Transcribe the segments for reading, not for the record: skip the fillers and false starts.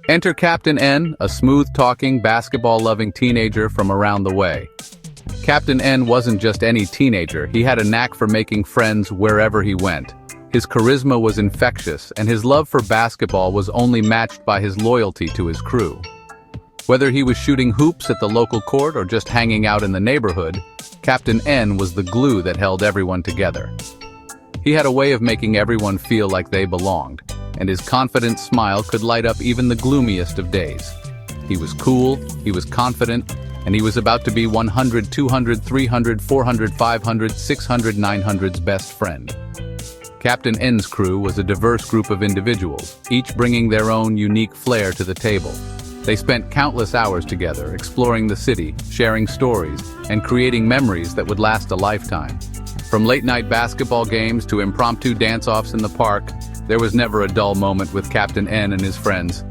Enter Captain N, a smooth-talking, basketball-loving teenager from around the way. Captain N wasn't just any teenager, he had a knack for making friends wherever he went. His charisma was infectious, and his love for basketball was only matched by his loyalty to his crew. Whether he was shooting hoops at the local court or just hanging out in the neighborhood, Captain N was the glue that held everyone together. He had a way of making everyone feel like they belonged, and his confident smile could light up even the gloomiest of days. He was cool, he was confident, and he was about to be 100, 200, 300, 400, 500, 600, 900's best friend. Captain N's crew was a diverse group of individuals, each bringing their own unique flair to the table. They spent countless hours together, exploring the city, sharing stories, and creating memories that would last a lifetime. From late-night basketball games to impromptu dance-offs in the park, there was never a dull moment with Captain N and his friends.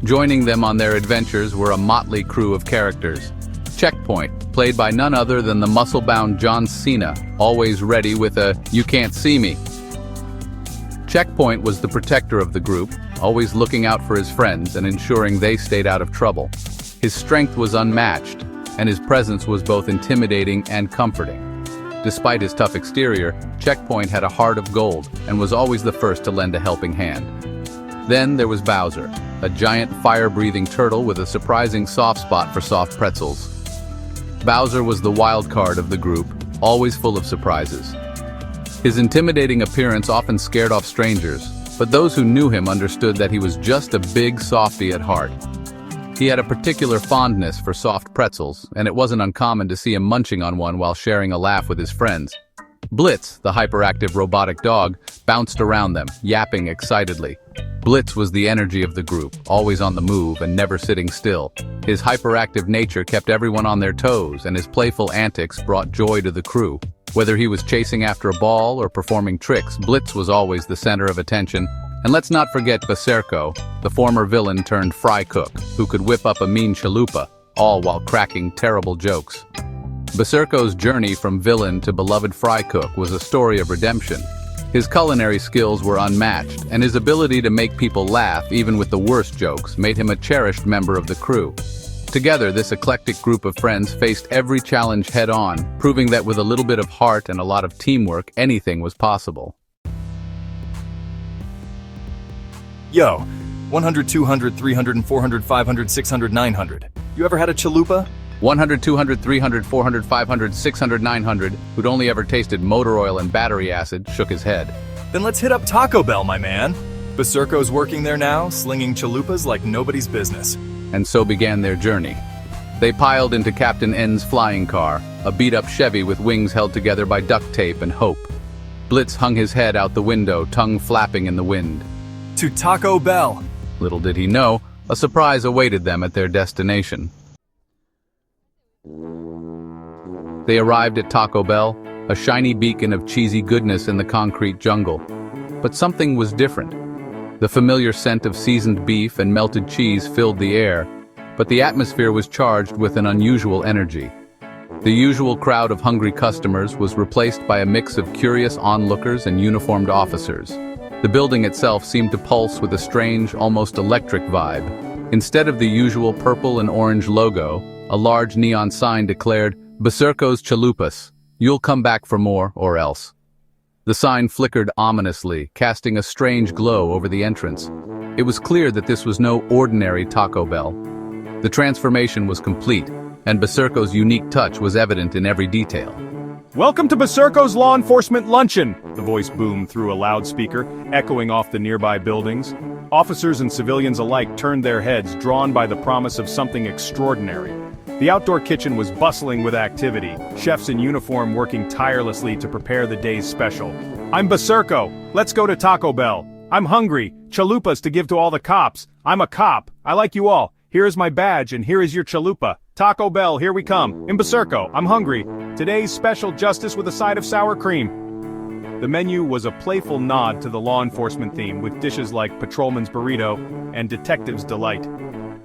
Joining them on their adventures were a motley crew of characters. Checkpoint, played by none other than the muscle-bound John Cena, always ready with a "you can't see me." Checkpoint was the protector of the group, always looking out for his friends and ensuring they stayed out of trouble. His strength was unmatched, and his presence was both intimidating and comforting. Despite his tough exterior, Checkpoint had a heart of gold and was always the first to lend a helping hand. Then there was Bowser, a giant fire-breathing turtle with a surprising soft spot for soft pretzels. Bowser was the wild card of the group, always full of surprises. His intimidating appearance often scared off strangers, but those who knew him understood that he was just a big softie at heart. He had a particular fondness for soft pretzels, and it wasn't uncommon to see him munching on one while sharing a laugh with his friends. Blitz, the hyperactive robotic dog, bounced around them, yapping excitedly. Blitz was the energy of the group, always on the move and never sitting still. His hyperactive nature kept everyone on their toes, and his playful antics brought joy to the crew. Whether he was chasing after a ball or performing tricks, Blitz was always the center of attention. And let's not forget Berserko, the former villain turned fry cook, who could whip up a mean chalupa, all while cracking terrible jokes. Berserko's journey from villain to beloved fry cook was a story of redemption. His culinary skills were unmatched, and his ability to make people laugh even with the worst jokes made him a cherished member of the crew. Together, this eclectic group of friends faced every challenge head-on, proving that with a little bit of heart and a lot of teamwork, anything was possible. Yo, 100, 200, 300, 400, 500, 600, 900. You ever had a chalupa? 100, 200, 300, 400, 500, 600, 900, who'd only ever tasted motor oil and battery acid, shook his head. Then let's hit up Taco Bell, my man. Berserko's working there now, slinging chalupas like nobody's business. And so began their journey. They piled into Captain N's flying car, a beat-up Chevy with wings held together by duct tape and hope. Blitz hung his head out the window, tongue flapping in the wind. To Taco Bell. Little did he know, a surprise awaited them at their destination. They arrived at Taco Bell, a shiny beacon of cheesy goodness in the concrete jungle. But something was different. The familiar scent of seasoned beef and melted cheese filled the air, but the atmosphere was charged with an unusual energy. The usual crowd of hungry customers was replaced by a mix of curious onlookers and uniformed officers. The building itself seemed to pulse with a strange, almost electric vibe. Instead of the usual purple and orange logo, a large neon sign declared, "Berserko's Chalupas. You'll come back for more, or else." The sign flickered ominously, casting a strange glow over the entrance. It was clear that this was no ordinary Taco Bell. The transformation was complete, and Berserko's unique touch was evident in every detail. "Welcome to Berserko's Law Enforcement Luncheon," the voice boomed through a loudspeaker, echoing off the nearby buildings. Officers and civilians alike turned their heads, drawn by the promise of something extraordinary. The outdoor kitchen was bustling with activity, chefs in uniform working tirelessly to prepare the day's special. "I'm Berserko. Let's go to Taco Bell. I'm hungry. Chalupas to give to all the cops. I'm a cop. I like you all. Here is my badge and here is your chalupa. Taco Bell, here we come. In Berserko, I'm hungry. Today's special, justice with a side of sour cream." The menu was a playful nod to the law enforcement theme, with dishes like Patrolman's Burrito and Detective's Delight.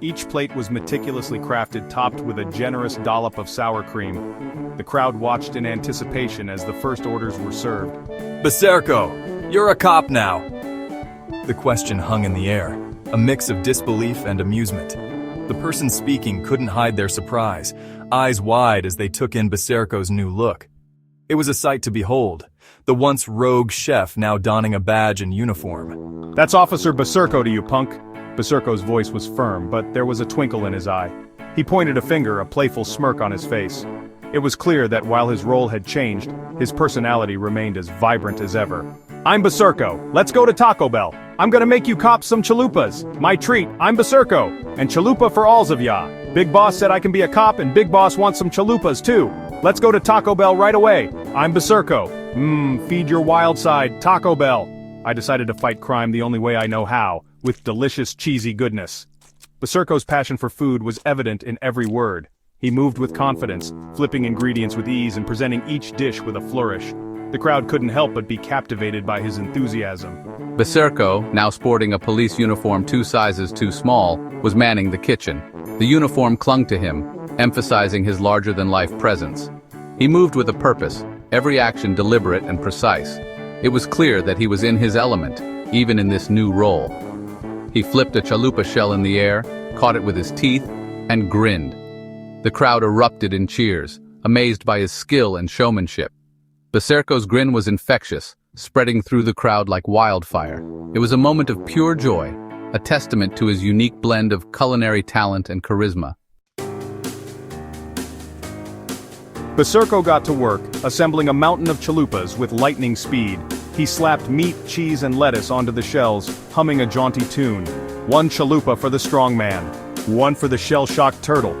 Each plate was meticulously crafted, topped with a generous dollop of sour cream. The crowd watched in anticipation as the first orders were served. "Berserko, you're a cop now." The question hung in the air. a mix of disbelief and amusement. The person speaking couldn't hide their surprise, eyes wide as they took in Baserko's new look. It was a sight to behold, the once rogue chef now donning a badge and uniform. That's Officer Baserko to you, punk. Baserko's voice was firm, but there was a twinkle in his eye. He pointed a finger, a playful smirk on his face. It was clear that while his role had changed, his personality remained as vibrant as ever. I'm Baserko. Let's go to Taco Bell. I'm gonna make you cops some chalupas. My treat, I'm Baserko. And chalupa for alls of ya. Big Boss said I can be a cop and Big Boss wants some chalupas too. Let's go to Taco Bell right away. I'm Baserko. Feed your wild side, Taco Bell. I decided to fight crime the only way I know how, with delicious cheesy goodness. Baserko's passion for food was evident in every word. He moved with confidence, flipping ingredients with ease and presenting each dish with a flourish. The crowd couldn't help but be captivated by his enthusiasm. Baserko, now sporting a police uniform 2 sizes too small, was manning the kitchen. The uniform clung to him, emphasizing his larger-than-life presence. He moved with a purpose, every action deliberate and precise. It was clear that he was in his element, even in this new role. He flipped a chalupa shell in the air, caught it with his teeth, and grinned. The crowd erupted in cheers, amazed by his skill and showmanship. Baserko's grin was infectious, spreading through the crowd like wildfire. It was a moment of pure joy, a testament to his unique blend of culinary talent and charisma. Baserko got to work, assembling a mountain of chalupas with lightning speed. He slapped meat, cheese, and lettuce onto the shells, humming a jaunty tune. 1 chalupa for the strong man, 1 for the shell-shocked turtle,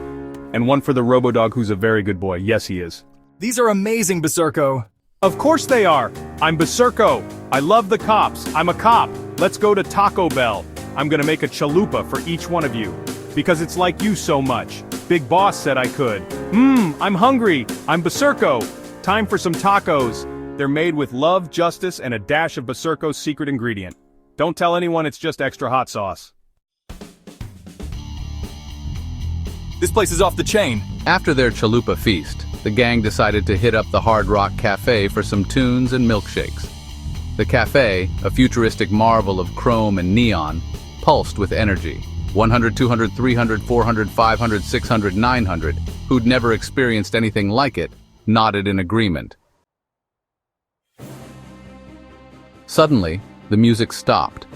and 1 for the robodog who's a very good boy. Yes, he is. These are amazing, Baserko. Of course they are. I'm Baserko. I love the cops. I'm a cop. Let's go to Taco Bell. I'm gonna make a chalupa for each one of you. Because it's like you so much. Big Boss said I could. I'm hungry. I'm Baserko. Time for some tacos. They're made with love, justice, and a dash of Baserko's secret ingredient. Don't tell anyone it's just extra hot sauce. This place is off the chain. After their chalupa feast, the gang decided to hit up the Hard Rock Cafe for some tunes and milkshakes. The cafe, a futuristic marvel of chrome and neon, pulsed with energy. 100, 200, 300, 400, 500, 600, 900, who'd never experienced anything like it, nodded in agreement. Suddenly, the music stopped.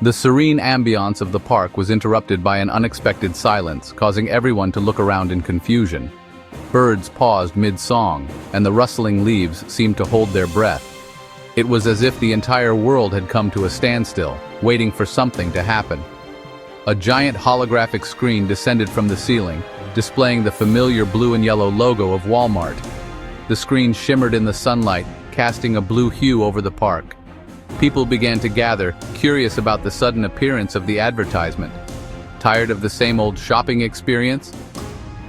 The serene ambiance of the park was interrupted by an unexpected silence, causing everyone to look around in confusion. Birds paused mid-song, and the rustling leaves seemed to hold their breath. It was as if the entire world had come to a standstill, waiting for something to happen. A giant holographic screen descended from the ceiling, displaying the familiar blue and yellow logo of Walmart. The screen shimmered in the sunlight, casting a blue hue over the park. People began to gather, curious about the sudden appearance of the advertisement. Tired of the same old shopping experience?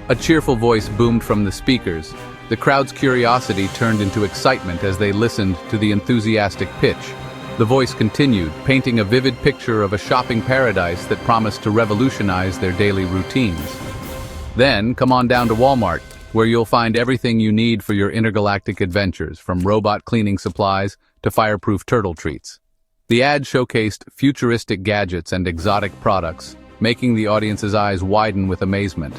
A cheerful voice boomed from the speakers. The crowd's curiosity turned into excitement as they listened to the enthusiastic pitch. The voice continued, painting a vivid picture of a shopping paradise that promised to revolutionize their daily routines. Then, come on down to Walmart, where you'll find everything you need for your intergalactic adventures, from robot cleaning supplies to fireproof turtle treats. The ad showcased futuristic gadgets and exotic products, making the audience's eyes widen with amazement.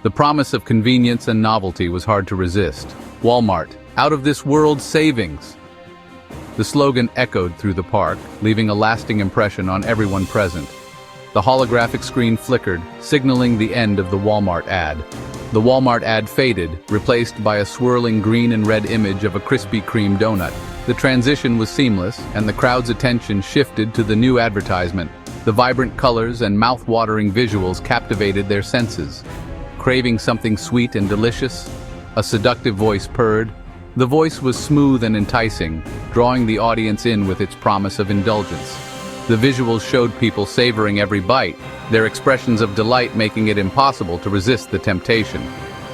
The promise of convenience and novelty was hard to resist. Walmart, out of this world savings! The slogan echoed through the park, leaving a lasting impression on everyone present. The holographic screen flickered, signaling the end of the Walmart ad. The Walmart ad faded, replaced by a swirling green and red image of a Krispy Kreme donut. The transition was seamless, and the crowd's attention shifted to the new advertisement. The vibrant colors and mouth-watering visuals captivated their senses. Craving something sweet and delicious? A seductive voice purred. The voice was smooth and enticing, drawing the audience in with its promise of indulgence. The visuals showed people savoring every bite, their expressions of delight making it impossible to resist the temptation.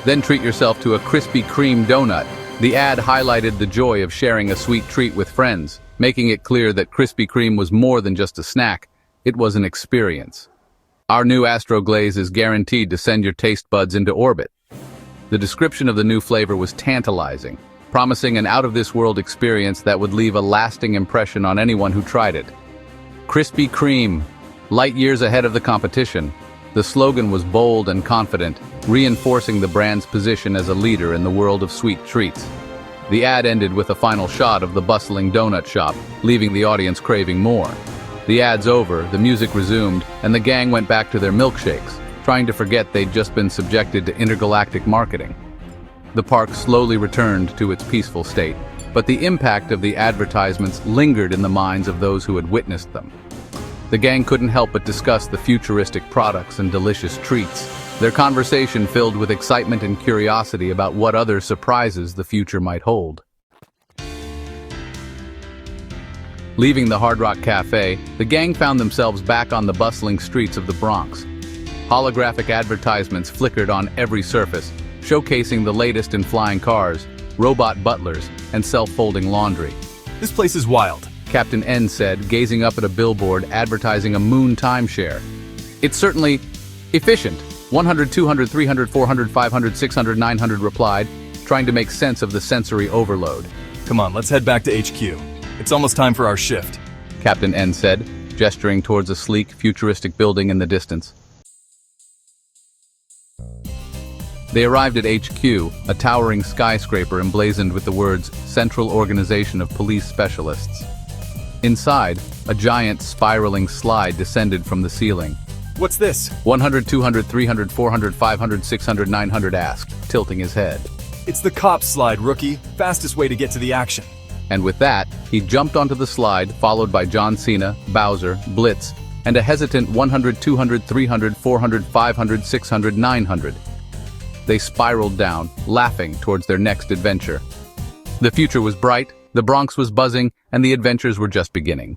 Then treat yourself to a Krispy Kreme donut. The ad highlighted the joy of sharing a sweet treat with friends, making it clear that Krispy Kreme was more than just a snack, it was an experience. Our new Astro Glaze is guaranteed to send your taste buds into orbit. The description of the new flavor was tantalizing, promising an out-of-this-world experience that would leave a lasting impression on anyone who tried it. Krispy Kreme, Light years ahead of the competition, the slogan was bold and confident, reinforcing the brand's position as a leader in the world of sweet treats. The ad ended with a final shot of the bustling donut shop, leaving the audience craving more. The ad's over, the music resumed, and the gang went back to their milkshakes, trying to forget they'd just been subjected to intergalactic marketing. The park slowly returned to its peaceful state, but the impact of the advertisements lingered in the minds of those who had witnessed them. The gang couldn't help but discuss the futuristic products and delicious treats, their conversation filled with excitement and curiosity about what other surprises the future might hold. Leaving the Hard Rock Cafe, the gang found themselves back on the bustling streets of the Bronx. Holographic advertisements flickered on every surface, showcasing the latest in flying cars, robot butlers, and self-folding laundry. This place is wild, Captain N said, gazing up at a billboard advertising a moon timeshare. It's certainly efficient. 100, 200, 300, 400, 500, 600, 900 replied, trying to make sense of the sensory overload. Come on, let's head back to HQ. It's almost time for our shift, Captain N said, gesturing towards a sleek, futuristic building in the distance. They arrived at HQ, a towering skyscraper emblazoned with the words Central Organization of Police Specialists. Inside, a giant spiraling slide descended from the ceiling. What's this? 100, 200, 300, 400, 500, 600, 900 asked, tilting his head. It's the C.O.P.S slide, rookie. Fastest way to get to the action. And with that, he jumped onto the slide, followed by John Cena, Bowser, Blitz, and a hesitant 100, 200, 300, 400, 500, 600, 900. They spiraled down, laughing towards their next adventure. The future was bright, the Bronx was buzzing, and the adventures were just beginning.